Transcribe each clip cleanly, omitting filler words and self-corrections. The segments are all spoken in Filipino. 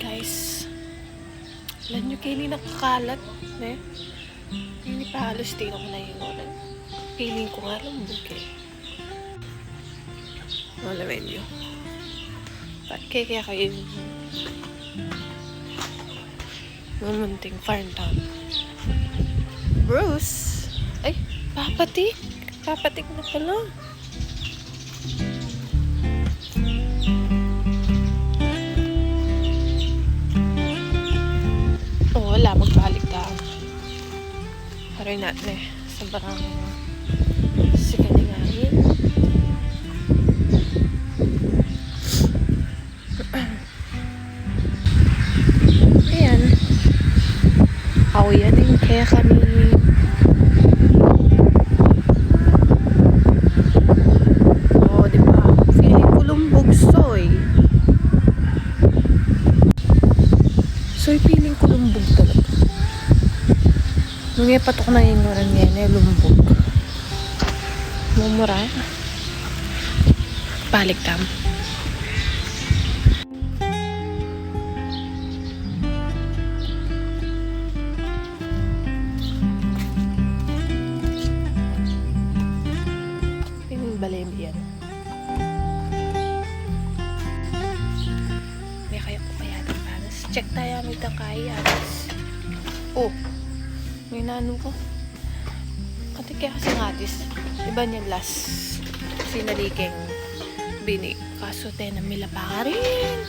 Guys, alam nyo kayo nakakalat, ne? Hindi pa halos din ako nahingunan. Feeling ko nga lambog eh. Malaman nyo. Ba't kaya kayo mumunting farm town? Bruce! Ay, papatik! Papatik na pala. Wala, magbalik ka. Haroy natin eh. Sobrang sikalingangin. Ayan. Ako yan eh. Kaya kami diba? Feeling ko lumbog soy. Soy, feeling ko lumbog talaga. Nung patok na inuran yan, lumbog. Mumura. Balik tam. Pinagbalay yan. May kaya ko kaya ng panas. Check tayo may kaya. Oh, may nano ko. Ate kaya kasi ngatis. Iba niya last. Sinaliking binig. Kaso tayo na mila pa rin.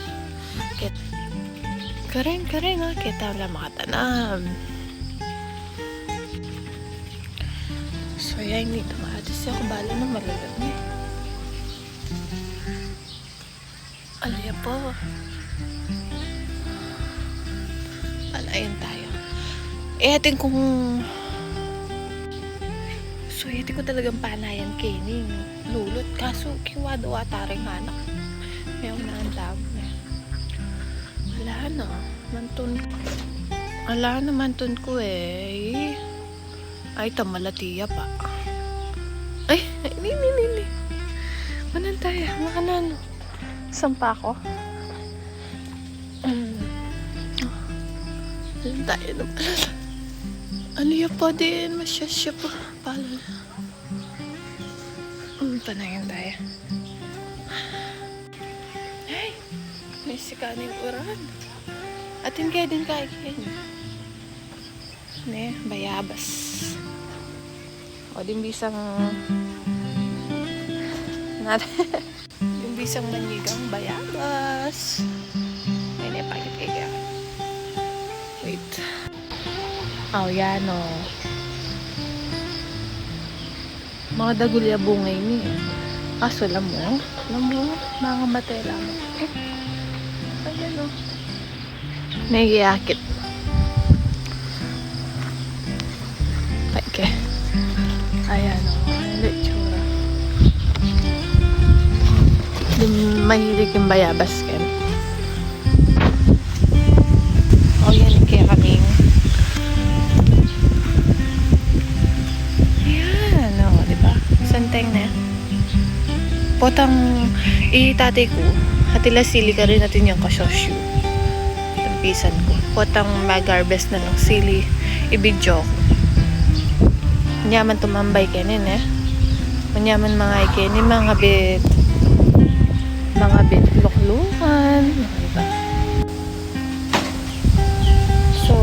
Karen ha. Kita wala makatanam. So yan, dito ngatis. Ako bala na malalag niya. Alaya po. Alayan tayo. Atin kung atin ko talagang panayan kining lulot. Kaso kiwado ataring anak. Mayroon na ang dami. Wala na mantun ko eh. Ay, tamalatiya pa. Ay, nini. Manan tayo, makanan. Sampa ako. Manan tayo naman. Ano ya pa din? Masyasya pa. Pala. Panayan tayo. Ay, may sikaning uran. Atin kaya din kaya. Ne, bayabas. O, din bisang yung bisang manigang bayabas. Ay, ne, pakit kaya. Wait. Yan o. Mga dagulya bungay ni. Kaso alam mo, mga matay lamang. Ayan o. Naiiyakit. Okay. Ayan o. Lechura. Mahilig yung bayabas ken. Yan kaya kaming santeng na. Potang itatay ko. Hatila sili ka rin natin yung kasosyo. Tampisan ko. Potang mag-harvest na ng sili. Ibidyo ko. Manyaman tumambay kenin eh. Manyaman mga ikenin. Mga bit luklukan. Diba? So,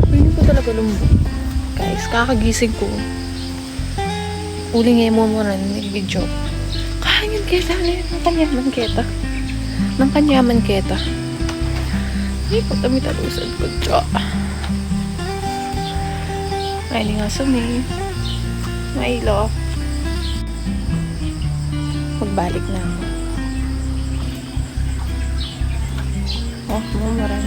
hindi ko talaga lumbog. Guys, kakagising ko. Uling mo mo rin nag-video. Kanyan kita ng kanyaman kita. Ay, pagkami talusan ko dyo. Ay, nga sumi. Mailo. Magbalik na ako. Oh, mumuran.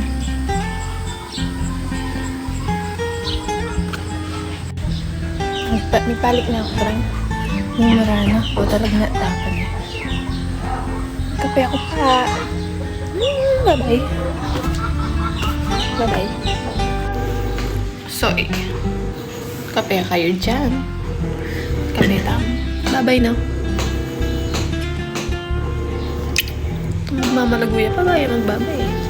May palik na ako, friend. Mumura na. O, talagang natapan na. Kape ako pa. Bye-bye. Bye-bye. So, kape kayo dyan. Kape tam. Bye-bye na. Mama naguya pa ba? Yung magbabay.